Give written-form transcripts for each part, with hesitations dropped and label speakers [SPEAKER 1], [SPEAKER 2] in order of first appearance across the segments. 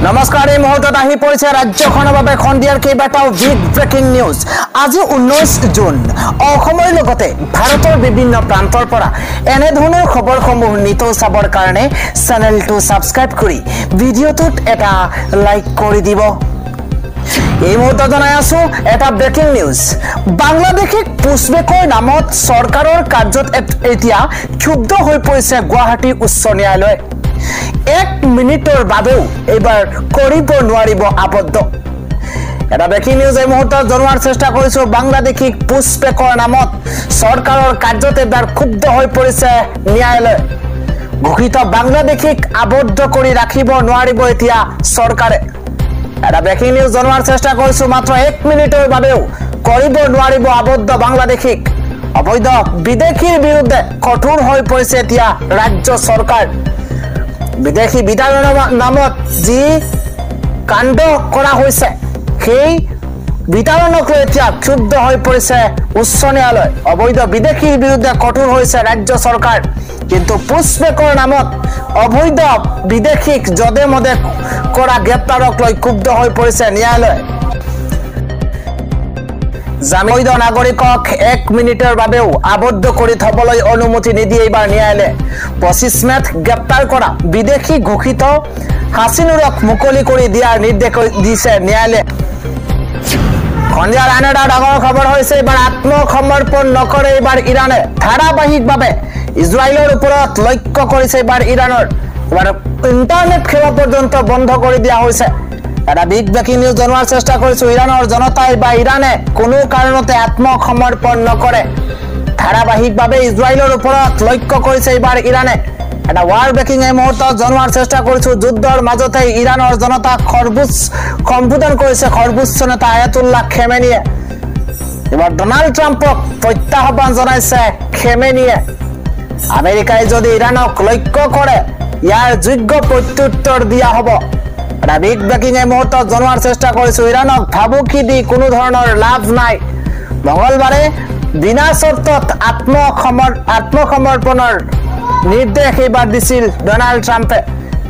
[SPEAKER 1] নমস্কাৰ এই মুহূৰ্তত আহি পৰিছে ৰাজ্যখনৰ বাবে খন্দিয়াৰ কেইবাটাও বিগ ব্ৰেকিং নিউজ আজি 19 জুন অসমৰ লগতে ভাৰতৰ বিভিন্ন প্ৰান্তৰ পৰা এনে ধৰণৰ খবৰসমূহ নিতৌ চাবৰ কাৰণে চেনেলটো সাবস্ক্ৰাইব কৰি ভিডিঅ'টোত এটা লাইক কৰি দিব এই মুহূৰ্তত জনাই আছো এটা ব্ৰেকিং নিউজ বাংলাদেশিক পুষ্পেকৰ নামত চৰকাৰৰ কাৰ্যত এতিয়া ক্ষুব্ধ হৈ পৰিছে গুৱাহাটী উচ্চ ন্যায়ালয় 1 মিনিটৰ বাবেও এবাৰ কৰিব নোৱাৰিব আবদ্ধ এটা ব্ৰেকিং নিউজ এই মুহূৰ্তত জনোৱাৰ চেষ্টা কৰিছো বাংলাদেশিক পুষ্পেকৰ নামত চৰকাৰৰ কাৰ্যত এবাৰ ক্ষুব্ধ হৈ পৰিছে ন্যায়ালয় ঘোষিত বাংলাদেশিক আবদ্ধ কৰি ৰাখিব নোৱাৰিব এতিয়া চৰকাৰে এটা ব্ৰেকিং নিউজ জনোৱাৰ চেষ্টা কৰিছো মাত্ৰ 1 মিনিটৰ বাবেও কৰিব নোৱাৰিব আবদ্ধ বাংলাদেশিক অবৈধ বিদেশীৰ বিৰুদ্ধে কঠোৰ হৈ পৰিছে এতিয়া ৰাজ্য চৰকাৰ বিদেশী বিধানৰ নামত যি কাণ্ড কৰা হৈছে সেই বিধানক লৈ এতিয়া ক্ষুব্ধ হৈ পৰিছে উচ্চ ন্যায়ালয় অবৈধ বিদেশীৰ বিৰুদ্ধে কঠোৰ হৈছে ৰাজ্য চৰকাৰ কিন্তু পুষ্পেকৰ নামত অবৈধ বিদেশীক জদে মদে কৰা গ্ৰেপ্তাৰক লৈ ক্ষুব্ধ হৈ পৰিছে ন্যায়ালয় জামিন নাগৰিকক 1 মিনিটৰ বাবেও আবদ্ধ কৰি থবলৈ অনুমতি নিদিয়ে এইবাৰ ন্যায়ালয়ে 25 মেত গ্ৰেপ্তাৰ কৰা বিদেশী ঘোষিত হাসিনুৰক মুকলি কৰি দিয়াৰ নিৰ্দেশ দিছে ন্যায়ালয়ে খন্দিয়াৰ আন এটা ডাঙৰ খবৰ হৈছে এইবাৰ আত্মসমৰ্পণ নকৰে এইবাৰ ইৰানে ধাৰাবাহিকভাৱে ইজৰাইলৰ ওপৰত লক্ষ্য কৰিছে এইবাৰ ইৰানৰ এবাৰ ইন্টাৰনেট সেৱা পৰ্যন্ত বন্ধ কৰি দিয়া হৈছে এটা বিগ ব্ৰেকিং নিউজ জনোৱাৰ চেষ্টা কৰিছো ইৰানৰ জনতাই বা ইৰানে কোনো কাৰণতে আত্মসমৰ্পণ নকৰে ধাৰাবাহিকভাৱে ইজৰাইলৰ ওপৰত লক্ষ্য কৰিছে এইবাৰ ইৰানে এটা ৱাৰ ব্ৰেকিং এই মুহূৰ্তত জনোৱাৰ চেষ্টা কৰিছো যুদ্ধৰ মাজতে ইৰানৰ জনতাক সম্বোধন কৰিছে সৰ্বোচ্চ নেতা আয়াতুল্লাহ খেমেনিয়ে এবাৰ ডোনাল্ড ট্ৰাম্পক প্ৰত্যাহ্বান জনাইছে খেমেনিয়ে আমেৰিকাই যদি ইৰানক লক্ষ্য কৰে ইয়াৰ যোগ্য প্ৰত্যুত্তৰ দিয়া হ'ব এটা বিগ ব্ৰেকিং এই মুহূৰ্তত জনোৱাৰ চেষ্টা কৰিছো ইৰানক ভাবুকি দি কোনো ধৰণৰ লাভ নাই মঙ্গলবাৰে বিনা চৰ্তত আত্মসমৰ্পণৰ নিৰ্দেশ এইবাৰ দিছিল ডোনাল্ড ট্ৰাম্পে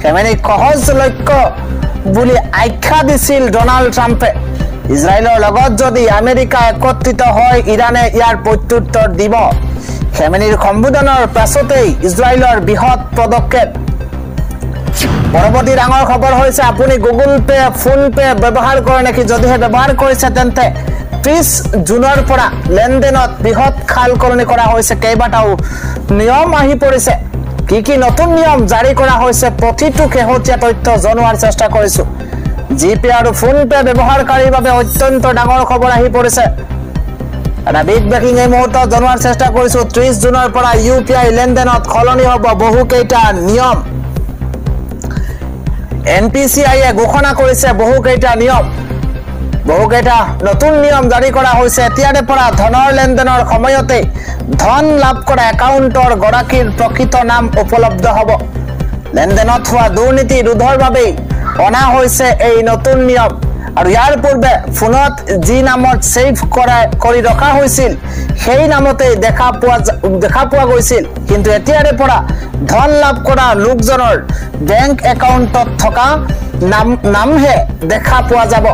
[SPEAKER 1] খেমেনিক সহজ লক্ষ্য বুলি আখ্যা দিছিল ডোনাল্ড ট্ৰাম্পে ইজৰাইলৰ লগত যদি আমেৰিকা একত্ৰিত হয় ইৰানে ইয়াৰ প্ৰত্যুত্তৰ দিব খেমেনিৰ সম্বোধনৰ পাছতেই ইজৰাইলৰ বৃহৎ পদক্ষেপ পৰৱৰ্তী ডাঙৰ খবৰ হৈছে আপুনি গুগল পে ফোন পে ব্যৱহাৰ কৰে নেকি যদিহে ব্যৱহাৰ কৰিছে তেন্তে 30 জুনৰ পৰা লেনদেনত বৃহৎ খাল কলনি কৰা হৈছে কেইবাটাও নিয়ম আহি পৰিছে কি নতুন নিয়ম জাৰি কৰা হৈছে প্ৰতিটো শেহতীয়া তথ্য জনোৱাৰ চেষ্টা কৰিছো জিপে আৰু ফোন পে ব্যৱহাৰকাৰীৰ বাবে অত্যন্ত ডাঙৰ খবৰ আহি পৰিছে এটা বিগ ব্ৰেকিং এই মুহূৰ্তত জনোৱাৰ চেষ্টা কৰিছো 30 জুনৰ পৰা ইউপিআই লেনদেনত খলনি হ'ব বহু কেইটা নিয়ম এনপিসিআইয়ে ঘোষণা কৰিছে বহু কেইটা নতুন নিয়ম জাৰি কৰা হৈছে এতিয়াৰে পৰা ধনৰ লেনদেনৰ সময়তে ধন লাভ কৰা একাউণ্টৰ গৰাকীৰ প্ৰকৃত নাম উপলব্ধ হ'ব লেনদেনত হোৱা দুৰ্নীতি ৰোধৰ বাবে অনা হৈছে এই নতুন নিয়ম আৰু ইয়াৰ পূৰ্বে ফোনত যি নামত সেভ কৰি ৰখা হৈছিল সেই নামতে দেখা পোৱা গৈছিল কিন্তু এতিয়াৰে পৰা ধন লাভ কৰা লোকজনৰ বেংক একাউণ্টত থকা নামহে দেখা পোৱা যাব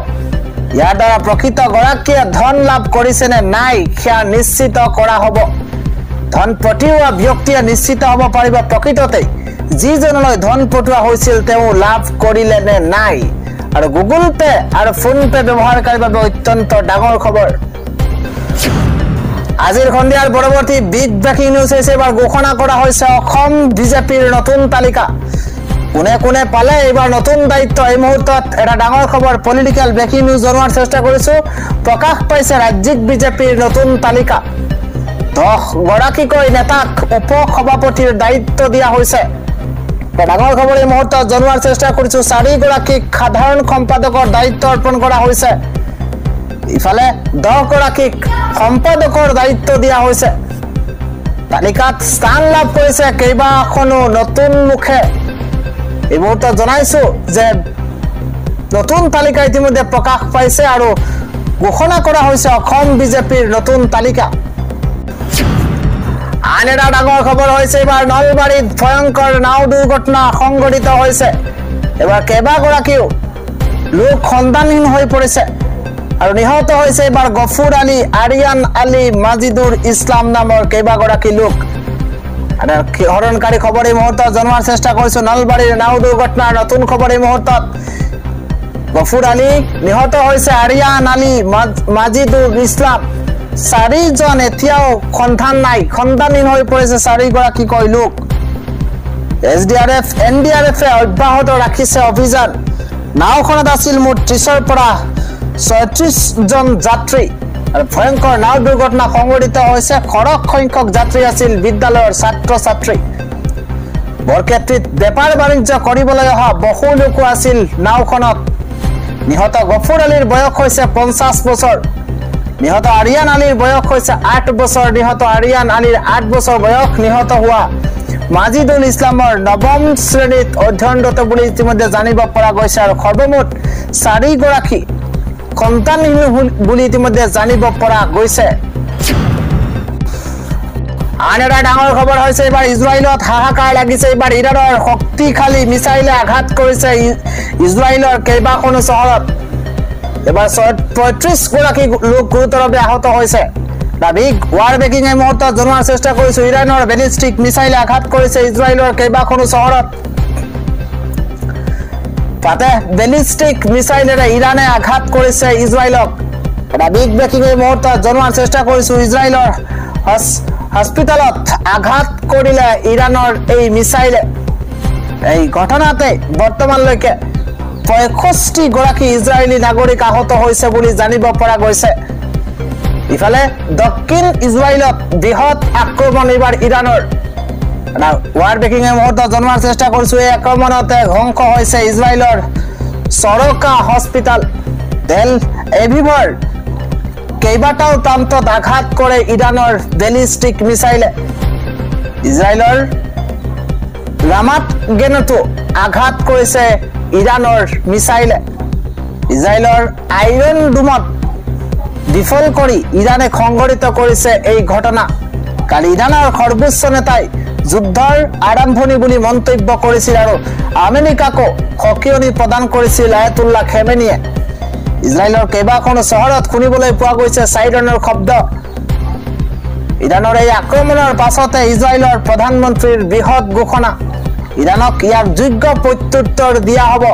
[SPEAKER 1] ইয়াৰ দ্বাৰা প্ৰকৃত গৰাকীয়ে ধন লাভ কৰিছে নে নাই সেয়া নিশ্চিত কৰা হ'ব ধন পঠিওৱা ব্যক্তিয়ে নিশ্চিত হ'ব পাৰিব প্ৰকৃততে যিজনলৈ ধন পঠোৱা হৈছিল তেওঁ লাভ কৰিলে নে নাই আৰু গুগল পে আৰু ফোন পে ব্যৱহাৰকাৰীৰ বাবে অত্যন্ত ডাঙৰ খবৰ আজিৰ খন্দিয়াৰ পৰৱৰ্তী বিগ ব্ৰেকিং নিউজ হৈছে এবাৰ ঘোষণা কৰা হৈছে অসম বিজেপিৰ নতুন তালিকা কোনে পালে এইবাৰ নতুন দায়িত্ব এই মুহূৰ্তত এটা ডাঙৰ খবৰ পলিটিক্যাল ব্ৰেকিং নিউজ জনোৱাৰ চেষ্টা কৰিছো প্ৰকাশ পাইছে ৰাজ্যিক বিজেপিৰ নতুন তালিকা 10 গৰাকীকৈ নেতাক উপ সভাপতিৰ দায়িত্ব দিয়া হৈছে ডাঙৰ খবৰ এই মুহূৰ্তত জনোৱাৰ চেষ্টা কৰিছো 4 গৰাকীক সাধাৰণ সম্পাদকৰ দায়িত্ব অৰ্পণ কৰা হৈছে ইফালে 10 গৰাকীক সম্পাদকৰ দায়িত্ব দিয়া হৈছে তালিকাত স্থান লাভ কৰিছে কেইবাখনো নতুন মুখে এই মুহূৰ্তত জনাইছো যে নতুন তালিকা ইতিমধ্যে প্ৰকাশ পাইছে আৰু ঘোষণা কৰা হৈছে অসম বিজেপিৰ নতুন তালিকা আন এটা ডাঙৰ খবৰ হৈছে এবাৰ নলবাৰীত ভয়ংকৰ নাও দুৰ্ঘটনা সংঘটিত হৈছে এবাৰ কেইবাগৰাকীও লোক সন্ধানহীন হৈ পৰিছে আৰু নিহত হৈছে এবাৰ গফুৰ আলী, আৰিয়ান আলী, মাজিদুৰ ইছলাম নামৰ কেইবাগৰাকী লোক। হৰণকাৰী খবৰ এই মুহূৰ্তত জনোৱাৰ চেষ্টা কৰিছো। নলবাৰীৰ নাও দুৰ্ঘটনাৰ নতুন খবৰ এই মুহূৰ্তত। গফুৰ আলী নিহত হৈছে, আৰিয়ান আলী, মাজিদুৰ ইছলাম, 4জন এতিয়াও সন্ধান নাই, সন্ধানহীন হৈ পৰিছে 4গৰাকীকৈ লোক। SDRF, NDRF অব্যাহত ৰাখিছে অভিযান। নাওখনত আছিল মুঠ 30ৰ পৰা 36জন যাত্ৰী আৰু ভয়ংকৰ নাও দুৰ্ঘটনা সংঘটিত হৈছে। সৰহ সংখ্যক যাত্ৰী আছিল বিদ্যালয়ৰ ছাত্ৰ ছাত্ৰী। বৰক্ষেত্ৰীত বেপাৰ বাণিজ্য কৰিবলৈ অহা বহু লোকো আছিল নাওখনত। নিহত গফুৰ আলীৰ বয়স হৈছে 50 বছৰ। নিহত আৰিয়ান আলীৰ বয়স হৈছে 8 বছৰ। নিহত আৰিয়ান আলীৰ 8 বছৰ বয়স। নিহত হোৱা মাজিদুল ইছলামৰ 9ম শ্ৰেণীত অধ্যয়নৰত বুলি ইতিমধ্যে জানিব পৰা গৈছে আৰু সৰ্বমুঠ 4গৰাকী সন্তানহীন বুলি ইতিমধ্যে জানিব পৰা গৈছে। আন এটা ডাঙৰ খবৰ হৈছে এবাৰ ইজৰাইলত হাহাকাৰ লাগিছে। এবাৰ ইৰাণৰ শক্তিশালী মিছাইলে আঘাত কৰিছে ইজৰাইলৰ কেইবাখনো চহৰত। এবাৰ 35গৰাকী লোক গুৰুতৰভাৱে আহত হৈছে। বিগ ৱাৰ ব্ৰেকিং এই মুহূৰ্তত জনোৱাৰ চেষ্টা কৰিছো। ইৰাণৰ বেলিষ্টিক মিছাইলে আঘাত কৰিছে ইজৰাইলৰ কেইবাখনো চহৰত। তাতে বেলিষ্টিক মিছাইলেৰে ইৰাণে আঘাত কৰিছে ইজৰাইলক। বিগ ব্ৰেকিং এই মুহূৰ্তত জনোৱাৰ চেষ্টা কৰিছো। ইজৰাইলৰ হস্পিটেলত আঘাত কৰিলে ইৰাণৰ এই মিছাইলে। এই ঘটনাতে বৰ্তমানলৈকে 65গৰাকী ইজৰাইলী নাগৰিক আহত হৈছে বুলি জানিব পৰা গৈছে। ইফালে দক্ষিণ ইজৰাইলত বৃহৎ আক্ৰমণ এইবাৰ ইৰাণৰ। ৱাৰ ব্ৰেকিং এই মুহূৰ্তত জনোৱাৰ চেষ্টা কৰিছো। এই আক্ৰমণতে ধ্বংস হৈছে ইজৰাইলৰ চৰকা হস্পিটেল। তেল এভিভৰ কেইবাটাও প্ৰান্তত আঘাত কৰে ইৰাণৰ বেলিষ্টিক মিছাইলে। ইজৰাইলৰ ৰামাত গেনতো আঘাত কৰিছে ইৰাণৰ মিছাইলে। ইজৰাইলৰ আইৰন ডোমত বিফল কৰি ইৰাণে সংঘটিত কৰিছে এই ঘটনা। কালি ইৰাণৰ সৰ্বোচ্চ নেতাই যুদ্ধৰ আৰম্ভণি বুলি মন্তব্য কৰিছিল আৰু আমেৰিকাকো সকিয়নি প্ৰদান কৰিছিল আয়াতুল্লাহ খেমেনিয়ে। ইজৰাইলৰ কেইবাখনো চহৰত শুনিবলৈ পোৱা গৈছে চাইৰনৰ শব্দ। ইৰাণৰ এই আক্ৰমণৰ পাছতে ইজৰাইলৰ প্ৰধানমন্ত্ৰীৰ বৃহৎ ঘোষণা। ইৰাণক ইয়াৰ যোগ্য প্ৰত্যুত্তৰ দিয়া হ'ব,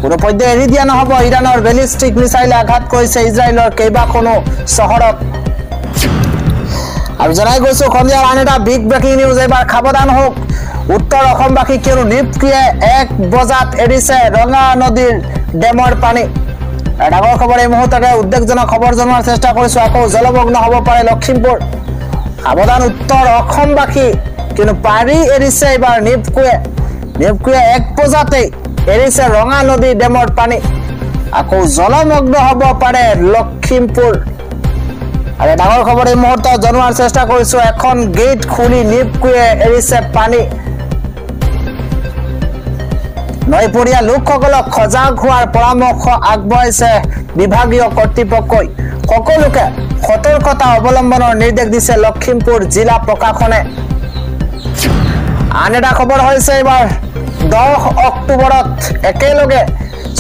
[SPEAKER 1] কোনো পধ্যে এৰি দিয়া নহ'ব। ইৰাণৰ বেলিষ্টিক মিছাইলে আঘাত কৰিছে ইজৰাইলৰ কেইবাখনো চহৰত। আৰু জনাই গৈছো সন্ধিয়াৰ আন এটা বিগ ব্ৰেকিং নিউজ। এবাৰ সাৱধান হওক উত্তৰ অসমবাসী, কিয়নো নিপকিয়ে 1 বজাত এৰিছে ৰঙা নদীৰ ডেমৰ পানী। ডাঙৰ খবৰ এই মুহূৰ্ততে উদ্বেগজনক খবৰ জনোৱাৰ চেষ্টা কৰিছো। আকৌ জলমগ্ন হ'ব পাৰে লখিমপুৰ। সাৱধান উত্তৰ অসমবাসী, কিন্তু পাৰি এৰিছে এইবাৰ নিপকুৱে 1 বজাতেই এৰিছে ৰঙা নদী ডেমৰ পানী। আকৌ জলমগ্ন হ'ব পাৰে লখিমপুৰ। আৰু ডাঙৰ খবৰ এই মুহূৰ্তত জনোৱাৰ চেষ্টা কৰিছো। এখন গেট খুলি নিপকুৱে এৰিছে পানী। নৈপৰীয়া লোকসকলক সজাগ হোৱাৰ পৰামৰ্শ আগবঢ়াইছে বিভাগীয় কৰ্তৃপক্ষই। সকলোকে সতৰ্কতা অৱলম্বনৰ নিৰ্দেশ দিছে লখিমপুৰ জিলা প্ৰশাসনে। আন এটা খবৰ হৈছে এইবাৰ 10 অক্টোবৰত একেলগে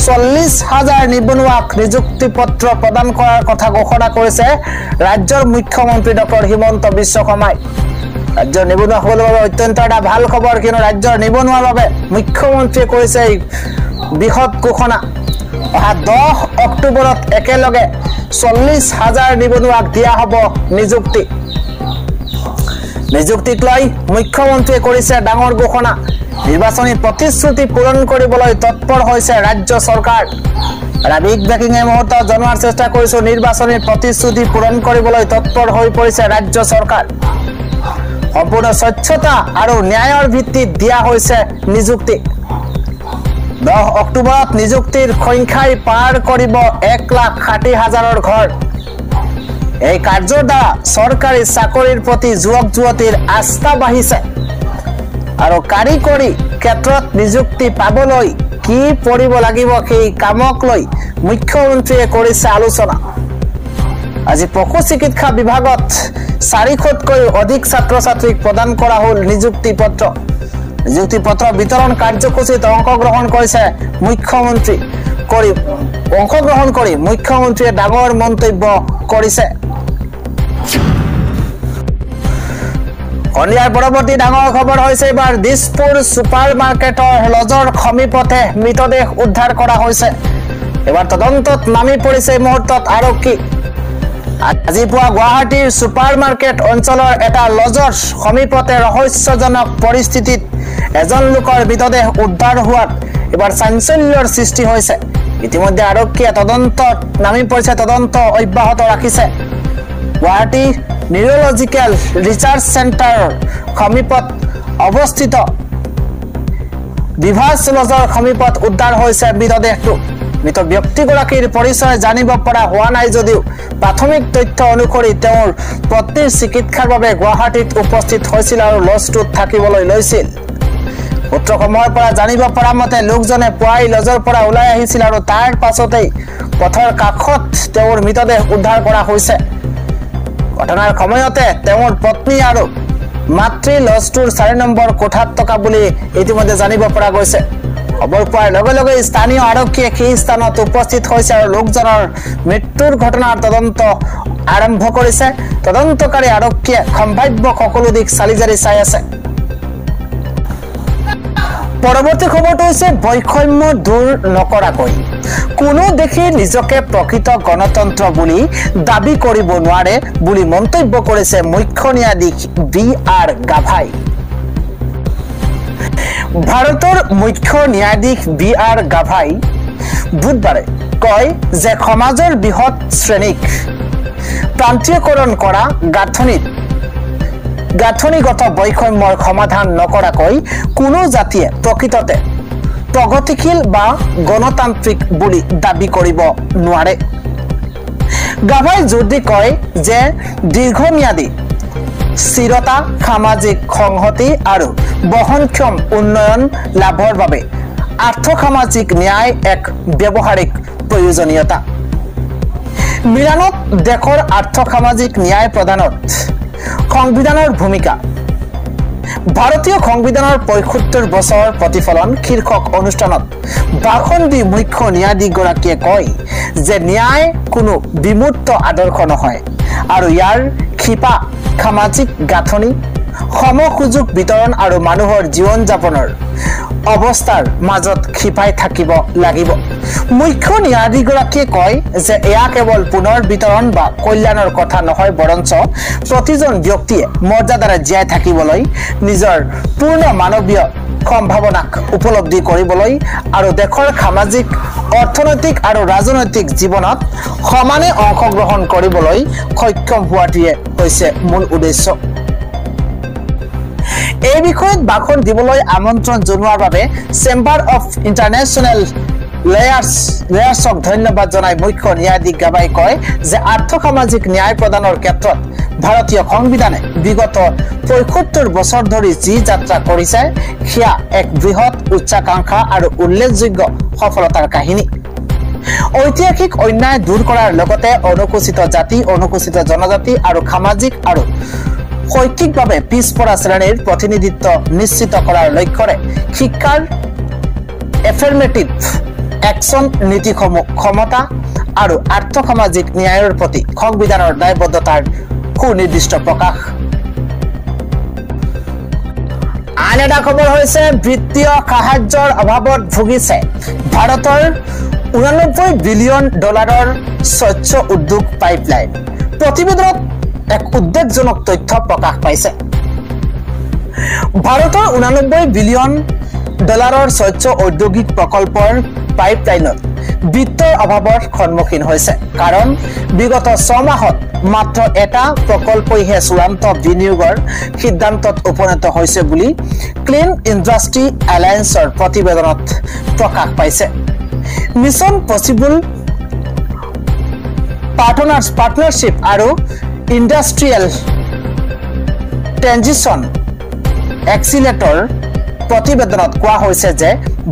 [SPEAKER 1] 40,000 নিবনুৱাক নিযুক্তি পত্ৰ প্ৰদান কৰাৰ কথা ঘোষণা কৰিছে ৰাজ্যৰ মুখ্যমন্ত্ৰী ডক্টৰ হিমন্ত বিশ্ব শৰ্মাই। ৰাজ্যৰ নিবনুৱাসকলৰ বাবে অত্যন্ত এটা ভাল খবৰ, কিয়নো ৰাজ্যৰ নিবনুৱাৰ বাবে মুখ্যমন্ত্ৰীয়ে কৰিছে এই বৃহৎ ঘোষণা। অহা 10 অক্টোবৰত একেলগে 40,000 নিবনুৱাক দিয়া হ'ব নিযুক্তি। নিযুক্তিক লৈ মুখ্যমন্ত্ৰীয়ে কৰিছে ডাঙৰ ঘোষণা। নিৰ্বাচনী প্ৰতিশ্ৰুতি পূৰণ কৰিবলৈ তৎপৰ হৈছে ৰাজ্য চৰকাৰ। বিগ ব্ৰেকিং এই মুহূৰ্তত জনোৱাৰ চেষ্টা কৰিছো। নিৰ্বাচনী প্ৰতিশ্ৰুতি পূৰণ কৰিবলৈ তৎপৰ হৈ পৰিছে ৰাজ্য চৰকাৰ। সম্পূৰ্ণ স্বচ্ছতা আৰু ন্যায়ৰ ভিত্তিত দিয়া হৈছে নিযুক্তি। 10 অক্টোবৰত নিযুক্তিৰ সংখ্যাই পাৰ কৰিব 1,60,000 ঘৰ। এই কাৰ্যৰ দ্বাৰা চৰকাৰী চাকৰিৰ প্ৰতি যুৱক যুৱতীৰ আস্থা বাঢ়িছে আৰু কাৰিকৰী ক্ষেত্ৰত নিযুক্তি পাবলৈ কি কৰিব লাগিব সেই কামক লৈ মুখ্যমন্ত্ৰীয়ে কৰিছে আলোচনা। আজি পশু চিকিৎসা বিভাগত 400তকৈ অধিক ছাত্ৰ ছাত্ৰীক প্ৰদান কৰা হ'ল নিযুক্তি পত্ৰ। নিযুক্তিপত্ৰ বিতৰণ কাৰ্যসূচীত অংশগ্ৰহণ কৰি মুখ্যমন্ত্ৰীয়ে ডাঙৰ মন্তব্য কৰিছে সন্ধিয়াৰ পৰৱৰ্তী ডাঙৰ খবৰ হৈছে এবাৰ দিছপুৰ সুপাৰ মাৰ্কেটৰ লজৰ সমীপতে মৃতদেহ উদ্ধাৰ কৰা হৈছে এবাৰ তদন্তত নামি পৰিছে মুহূৰ্তত আৰক্ষী আজি পুৱা গুৱাহাটীৰ সুপাৰ মাৰ্কেট অঞ্চলৰ এটা লজৰ সমীপতে ৰহস্যজনক পৰিস্থিতিত এজন লোকৰ মৃতদেহ উদ্ধাৰ হোৱাত এবাৰ চাঞ্চল্যৰ সৃষ্টি হৈছে ইতিমধ্যে আৰক্ষীয়ে তদন্তত নামি পৰিছে তদন্ত অব্যাহত ৰাখিছে গুৱাহাটী নিউৰলজিক্যাল ৰিচাৰ্চ চেণ্টাৰৰ সমীপত অৱস্থিত বিভাস লজৰ সমীপত উদ্ধাৰ হৈছে মৃতদেহটো মৃত ব্যক্তিগৰাকীৰ পৰিচয় জানিব পৰা হোৱা নাই যদিও প্ৰাথমিক তথ্য অনুসৰি তেওঁৰ পত্নীৰ চিকিৎসাৰ বাবে গুৱাহাটীত উপস্থিত হৈছিল আৰু লজটোত থাকিবলৈ লৈছিল সূত্ৰসমূহৰ পৰা জানিব পৰা মতে লোকজনে পুৱাই লজৰ পৰা ওলাই আহিছিল আৰু তাৰ পাছতেই পথৰ কাষত তেওঁৰ মৃতদেহ উদ্ধাৰ কৰা হৈছে ঘটনাৰ সময়তে তেওঁৰ পত্নী আৰু মাতৃ লজটোৰ 4 নম্বৰ কোঠাত থকা বুলি ইতিমধ্যে জানিব পৰা গৈছে খবৰ পোৱাৰ লগে লগে স্থানীয় আৰক্ষীয়ে সেই স্থানত উপস্থিত হৈছে আৰু লোকজনৰ মৃত্যুৰ ঘটনাৰ তদন্ত আৰম্ভ কৰিছে তদন্তকাৰী আৰক্ষীয়ে সম্ভাৱ্য সকলো দিশ চালিজাৰি চাই আছে পৰৱৰ্তী খবৰটো হৈছে বৈষম্য দূৰ নকৰাকৈ কোনো দেশে নিজকে প্ৰকৃত গণতন্ত্ৰ বুলি দাবী কৰিব নোৱাৰে বুলি মন্তব্য কৰিছে মুখ্য ন্যায়াধীশ বি.আৰ. গাভাই ভাৰতৰ মুখ্য ন্যায়াধীশ বি.আৰ. গাভাই বুধবাৰে কয় যে সমাজৰ বৃহৎ শ্ৰেণীক প্ৰান্তীয়কৰণ কৰা গাঁথনিগত বৈষম্যৰ সমাধান নকৰাকৈ কোনো জাতিয়ে প্ৰকৃততে প্ৰগতিশীল বা গণতান্ত্ৰিক বুলি দাবী কৰিব নোৱাৰে গাভাই জোৰ দি কয় যে দীৰ্ঘম্যাদী স্থিৰতা সামাজিক সংহতি আৰু বহনক্ষম উন্নয়ন লাভৰ বাবে আৰ্থ-সামাজিক ন্যায় এক ব্যৱহাৰিক প্ৰয়োজনীয়তা মিলানত দেশৰ আৰ্থ-সামাজিক ন্যায় প্ৰদানত সংবিধানৰ ভূমিকা ভাৰতীয় সংবিধানৰ ৭৫ বছৰ প্ৰতিফলন শীৰ্ষক অনুষ্ঠানত ভাষণ দি মুখ্য ন্যায়াধীশগৰাকীয়ে কয় যে ন্যায় কোনো বিমূৰ্ত আদৰ্শ নহয় আৰু ইয়াৰ শিপা সামাজিক গাঁথনি সম সুযোগ বিতৰণ আৰু মানুহৰ জীৱন যাপনৰ অৱস্থাৰ মাজত শিপাই থাকিব লাগিব মুখ্য ন্যায়াধীশগৰাকীয়ে কয় যে এয়া কেৱল পুনৰ বিতৰণ বা কল্যাণৰ কথা নহয় বৰঞ্চ প্ৰতিজন ব্যক্তিয়ে মৰ্যাদাৰে জীয়াই থাকিবলৈ নিজৰ পূৰ্ণ মানৱীয় সম্ভাৱনাক উপলব্ধি কৰিবলৈ আৰু দেশৰ সামাজিক অৰ্থনৈতিক আৰু ৰাজনৈতিক জীৱনত সমানে অংশগ্ৰহণ কৰিবলৈ সক্ষম হোৱাটোৱে হৈছে মূল উদ্দেশ্য এই বিষয়ত ভাষণ দিবলৈ আমন্ত্ৰণ জনোৱাৰ বাবে চেম্বাৰ অফ ইণ্টাৰনেশ্যনেল লেয়াৰ্ছক ধন্যবাদ জনাই মুখ্য ন্যায়াধীশ গাভাই কয় যে আৰ্থ-সামাজিক ন্যায় প্ৰদানৰ ক্ষেত্ৰত ভাৰতীয় সংবিধানে বিগত ৭৫ বছৰ ধৰি যি যাত্ৰা কৰিছে সেয়া এক বৃহৎ উচ্চাকাংক্ষা আৰু উল্লেখযোগ্য সফলতাৰ কাহিনী ঐতিহাসিক অন্যায় দূৰ কৰাৰ লগতে অনুসূচিত জাতি অনুসূচিত জনজাতি আৰু সামাজিক আৰু শৈক্ষিকভাৱে পিছপৰা শ্ৰেণীৰ প্ৰতিনিধিত্ব নিশ্চিত কৰাৰ লক্ষ্যৰে শিক্ষাৰ এফাৰ্মেটিভ একশ্যন নীতিসমূহ ক্ষমতা আৰু আৰ্থ-সামাজিক ন্যায়ৰ প্ৰতি সংবিধানৰ দায়বদ্ধতাৰ সুনিৰ্দিষ্ট প্ৰকাশ আন এটা খবৰ হৈছে বিত্তীয় সাহায্যৰ অভাৱত ভুগিছে ভাৰতৰ $89 বিলিয়ন স্বচ্ছ উদ্যোগ পাইপলাইন প্ৰতিবেদনত এক উদ্বেগজনক তথ্য প্ৰকাশ পাইছে ভাৰতৰ $89 বিলিয়ন স্বচ্ছ ঔদ্যোগিক প্ৰকল্পৰ পাইপলাইনত বিত্তৰ অভাৱৰ সন্মুখীন হৈছে কাৰণ বিগত 6 মাহত মাত্ৰ এটা প্ৰকল্পইহে চূড়ান্ত বিনিয়োগৰ সিদ্ধান্তত উপনীত হৈছে বুলি ক্লিন ইণ্ডাষ্ট্ৰী এলায়েন্সৰ প্ৰতিবেদনত প্ৰকাশ পাইছে মিছন পচিবল পাৰ্টনাৰশ্বিপ আৰু ইণ্ডাষ্ট্ৰিয়েল ট্ৰেনজিশ্যন এক্সিলেটৰ প্ৰতিবেদনত কোৱা হৈছে যে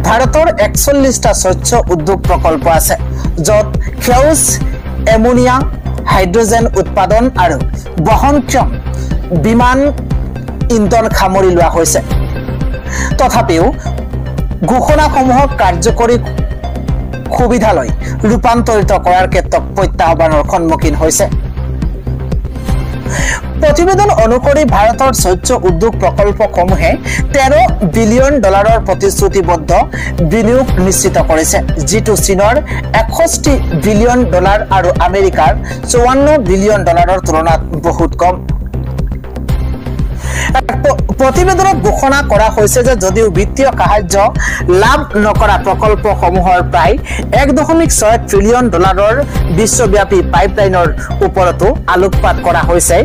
[SPEAKER 1] ভাৰতৰ 41টা স্বচ্ছ উদ্যোগ প্ৰকল্প আছে য'ত সেউজ এমোনিয়া হাইড্ৰজেন উৎপাদন আৰু বহনক্ষম বিমান ইন্ধন সামৰি লোৱা হৈছে তথাপিও ঘোষণাসমূহক কাৰ্যকৰী সুবিধালৈ ৰূপান্তৰিত কৰাৰ ক্ষেত্ৰত প্ৰত্যাহ্বানৰ সন্মুখীন হৈছে প্ৰতিবেদন অনুসৰি ভাৰতৰ স্বচ্ছ উদ্যোগ প্ৰকল্পসমূহে $13 বিলিয়ন প্ৰতিশ্ৰুতিবদ্ধ বিনিয়োগ নিশ্চিত কৰিছে যিটো চীনৰ $61 বিলিয়ন আৰু আমেৰিকাৰ $54 বিলিয়ন তুলনাত বহুত কম প্ৰতিবেদনত ঘোষণা কৰা হৈছে যে যদিও বিত্তীয় সাহায্য লাভ নকৰা প্ৰকল্পসমূহৰ প্ৰায় $1.6 ট্ৰিলিয়ন বিশ্বব্যাপী পাইপলাইনৰ ওপৰতো আলোকপাত কৰা হৈছে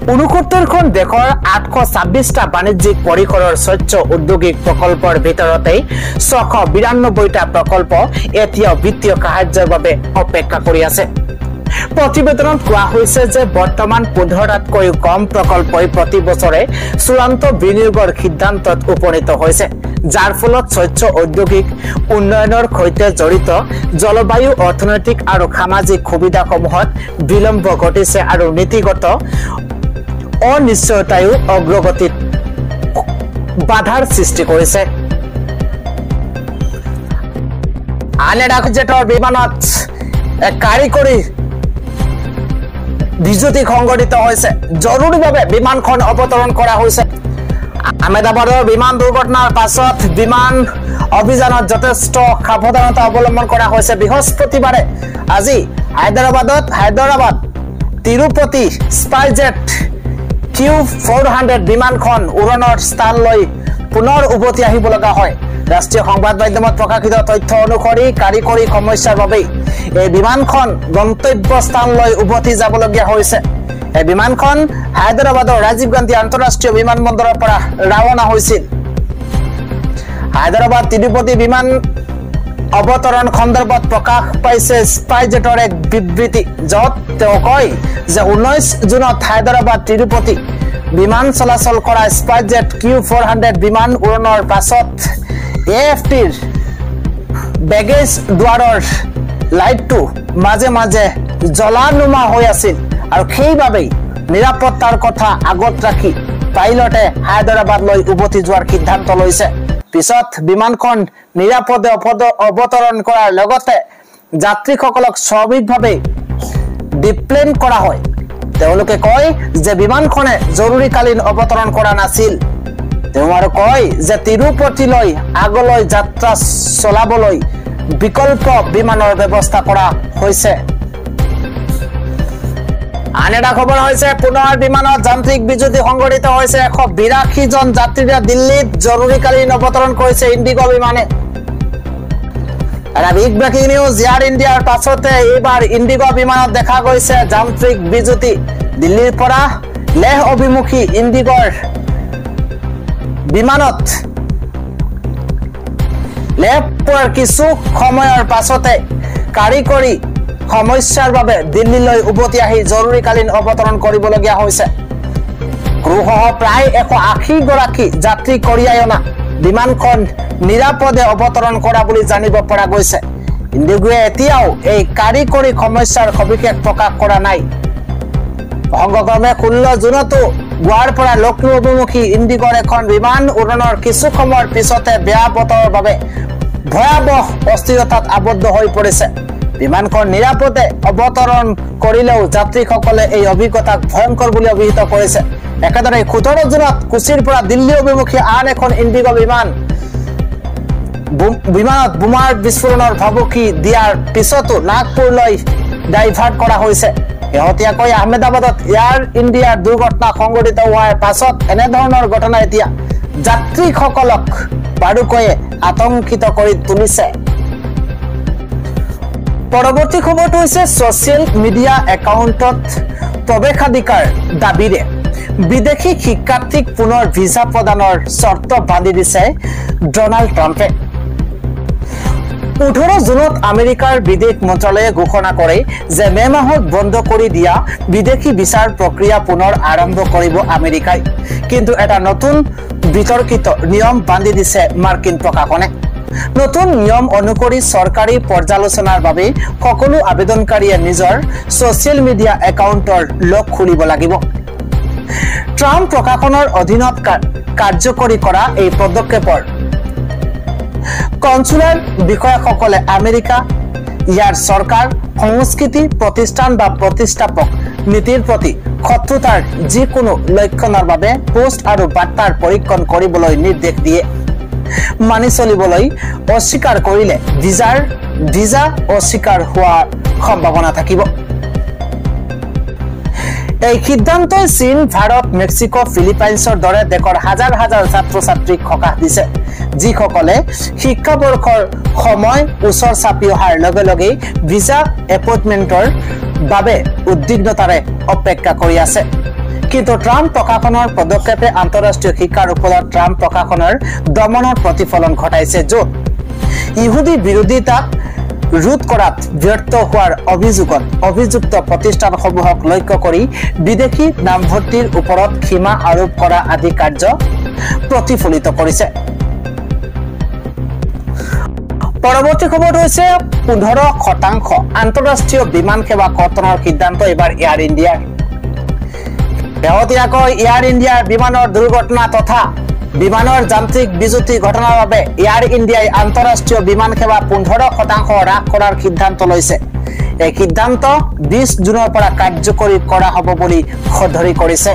[SPEAKER 1] 69খন দেশৰ 826টা বাণিজ্যিক পৰিসৰৰ স্বচ্ছ ঔদ্যোগিক প্ৰকল্পৰ ভিতৰতে 692টা প্ৰকল্প এতিয়াও বিত্তীয় সাহায্যৰ বাবে অপেক্ষা কৰি আছে প্ৰতিবেদনত কোৱা হৈছে যে বৰ্তমান 15টাতকৈ কম প্ৰকল্পই প্ৰতি বছৰে চূড়ান্ত বিনিয়োগৰ সিদ্ধান্তত উপনীত হৈছে যাৰ ফলত স্বচ্ছ ঔদ্যোগিক উন্নয়নৰ সৈতে জড়িত জলবায়ু অৰ্থনৈতিক আৰু সামাজিক সুবিধাসমূহত বিলম্ব ঘটিছে আৰু নীতিগত অনিশ্চয়তায়ো অগ্ৰগতিত বাধাৰ সৃষ্টি কৰিছে আন এটা জেটৰ বিমানত কাৰিকৰী বিজুতি সংঘটিত হৈছে জৰুৰীভাৱে বিমানখন অৱতৰণ কৰা হৈছে আহমেদাবাদৰ বিমান দুৰ্ঘটনাৰ পাছত বিমান অভিযানত যথেষ্ট সাৱধানতা অৱলম্বন কৰা হৈছে বৃহস্পতিবাৰে আজি হায়দৰাবাদ তিৰুপতি স্পাইজেট Q400 বিমানখন উৰণৰ স্থানলৈ পুনৰ উভতি আহিব লগা হয় ৰাষ্ট্ৰীয় সংবাদ মাধ্যমত প্ৰকাশিত তথ্য অনুসৰি কাৰিকৰী সমস্যাৰ বাবে এই বিমানখন গন্তব্য স্থানলৈ উভতি যাবলগীয়া হৈছে এই বিমানখন হায়দৰাবাদৰ ৰাজীৱ গান্ধী আন্তঃৰাষ্ট্ৰীয় বিমানবন্দৰৰ পৰা ৰাওনা হৈছিল হায়দৰাবাদ তিৰুপতি বিমান অৱতৰণ সন্দৰ্ভত প্ৰকাশ পাইছে স্পাইজেটৰ এক বিবৃতি য'ত তেওঁ কয় যে 19 জুনত হায়দৰাবাদ তিৰুপতি বিমান চলাচল কৰা স্পাইজেট Q400 বিমান উৰণৰ পাছত AFTৰ বেগেজ দুৱাৰৰ লাইটটো মাজে মাজে জ্বলা-নুমা হৈ আছিল আৰু সেইবাবেই নিৰাপত্তাৰ কথা আগত ৰাখি পাইলটে হায়দৰাবাদলৈ উভতি যোৱাৰ সিদ্ধান্ত লৈছে পিছত বিমানখন নিৰাপদে অৱতৰণ কৰাৰ লগতে যাত্ৰীসকলক স্বাভাৱিকভাৱে ডিপ্লেন কৰা হয় তেওঁলোকে কয় যে বিমানখনে জৰুৰীকালীন অৱতৰণ কৰা নাছিল তেওঁ আৰু কয় যে তিৰুপতিলৈ আগলৈ যাত্ৰা চলাবলৈ বিকল্প বিমানৰ ব্যৱস্থা কৰা হৈছে আন এটা খবৰ হৈছে পুনৰ বিমানত যান্ত্ৰিক বিজুতি সংঘটিত হৈছে 182 জন যাত্ৰীৰে দিল্লীত জৰুৰীকালীন অৱতৰণ কৰিছে ইণ্ডিগো বিমানে এটা বিগ ব্ৰেকিং নিউজ এয়াৰ ইণ্ডিয়াৰ পাছতে এইবাৰ ইণ্ডিগো বিমানত দেখা গৈছে যান্ত্ৰিক বিজুতি দিল্লীৰ পৰা লেহ অভিমুখী ইণ্ডিগোৰ বিমানত লেহৰ কিছু সময়ৰ পাছতে কাৰিকৰী সমস্যাৰ বাবে দিল্লীলৈ উভতি আহি জৰুৰীকালীন অৱতৰণ কৰিবলগীয়া হৈছে ক্ৰুসহ প্ৰায় 180 গৰাকী যাত্ৰী কঢ়িয়াই অনা বিমানখন নিৰাপদে অৱতৰণ কৰা বুলি জানিব পৰা গৈছে ইণ্ডিগোৱে এতিয়াও এই কাৰিকৰী সমস্যাৰ সবিশেষ প্ৰকাশ কৰা নাই সংগক্ৰমে 16 জুনতো গোৱাৰ পৰা লক্ষ্ণৌ অভিমুখী ইণ্ডিগোৰ এখন বিমান উৰণৰ কিছু সময়ৰ পিছতে বেয়া বতৰৰ বাবে ভয়াৱহ অস্থিৰতাত আবদ্ধ হৈ পৰিছে বিমানখন নিৰাপদে অৱতৰণ কৰিলেও যাত্ৰীসকলে এই অভিজ্ঞতাক ভয়ংকৰ বুলি অভিহিত কৰিছে একেদৰে 17 জুনত কোচিৰ পৰা দিল্লী অভিমুখী আন এখন ইণ্ডিগো বিমানত বোমাৰ বিস্ফোৰণৰ ভাবুকি দিয়াৰ পিছতো নাগপুৰলৈ ডাইভাৰ্ট কৰা হৈছে শেহতীয়াকৈ আহমেদাবাদত এয়াৰ ইণ্ডিয়াৰ দুৰ্ঘটনা সংঘটিত হোৱাৰ পাছত এনেধৰণৰ ঘটনা এতিয়া যাত্ৰীসকলক বাৰুকৈয়ে আতংকিত কৰি তুলিছে পৰৱৰ্তী খবৰটো হৈছে ছ'চিয়েল মিডিয়া একাউণ্টত প্ৰৱেশাধিকাৰ দাবীৰে বিদেশী শিক্ষাৰ্থীক পুনৰ ভিছা প্ৰদানৰ চৰ্ত বান্ধি দিছে ডনাল্ড ট্ৰাম্পে 18 জুনত আমেৰিকাৰ বিদেশ মন্ত্ৰালয়ে ঘোষণা কৰে যে মে মাহত বন্ধ কৰি দিয়া বিদেশী ভিছাৰ প্ৰক্ৰিয়া পুনৰ আৰম্ভ কৰিব আমেৰিকাই কিন্তু এটা নতুন বিতৰ্কিত নিয়ম বান্ধি দিছে মাৰ্কিন প্ৰশাসনে নতুন নিয়ম অনুসৰি চৰকাৰী পৰ্যালোচনাৰ বাবে সকলো আবেদনকাৰীয়ে নিজৰ ছ'চিয়েল মিডিয়া একাউণ্টৰ লগ খুলিব লাগিব ট্ৰাম্প প্ৰশাসনৰ অধীনত কাৰ্যকৰী কৰা এই পদক্ষেপৰ কনসুলাৰ বিষয়াসকলে আমেৰিকা ইয়াৰ চৰকাৰ সংস্কৃতি প্ৰতিষ্ঠান বা প্ৰতিষ্ঠাপক নীতিৰ প্ৰতি শত্ৰুতাৰ যিকোনো লক্ষণৰ বাবে পোষ্ট আৰু বাৰ্তাৰ পৰীক্ষণ কৰিবলৈ নিৰ্দেশ দিয়ে মানি চলিবলৈ অস্বীকাৰ কৰিলে ভিজা অস্বীকাৰ হোৱাৰ সম্ভাৱনা থাকিব এই সিদ্ধান্তই চীন ভাৰত মেক্সিকো ফিলিপাইন্সৰ দৰে দেশৰ হাজাৰ হাজাৰ ছাত্ৰ ছাত্ৰীক সকাহ দিছে যিসকলে শিক্ষাবৰ্ষৰ সময় ওচৰ চাপি অহাৰ লগে লগে ভিজা এপইণ্টমেণ্টৰ বাবে উদ্বিগ্নতাৰে অপেক্ষা কৰি আছে কিন্তু ট্ৰাম্প প্ৰশাসনৰ পদক্ষেপে আন্তঃৰাষ্ট্ৰীয় শিক্ষাৰ ওপৰত ট্ৰাম্প প্ৰশাসনৰ দমনৰ প্ৰতিফলন ঘটাইছে য'ত ইহুদী বিৰোধিতাক ৰোধ কৰাত ব্যৰ্থ হোৱাৰ অভিযোগত অভিযুক্ত প্ৰতিষ্ঠানসমূহক লক্ষ্য কৰি বিদেশী নামভৰ্তিৰ ওপৰত সীমা আৰোপ কৰা আদি কাৰ্য প্ৰতিফলিত কৰিছে পৰৱৰ্তী খবৰটো হৈছে 15% আন্তঃৰাষ্ট্ৰীয় বিমান সেৱা কৰ্তনৰ সিদ্ধান্ত এবাৰ এয়াৰ ইণ্ডিয়াৰ শেহতীয়াকৈ এয়াৰ ইণ্ডিয়াৰ বিমানৰ দুৰ্ঘটনা তথা বিমানৰ যান্ত্ৰিক বিজুতি ঘটনাৰ বাবে এয়াৰ ইণ্ডিয়াই আন্তঃৰাষ্ট্ৰীয় বিমান সেৱা 15% হ্ৰাস কৰাৰ সিদ্ধান্ত লৈছে এই সিদ্ধান্ত 20 জুনৰ পৰা কাৰ্যকৰী কৰা হ'ব বুলি সদৰি কৰিছে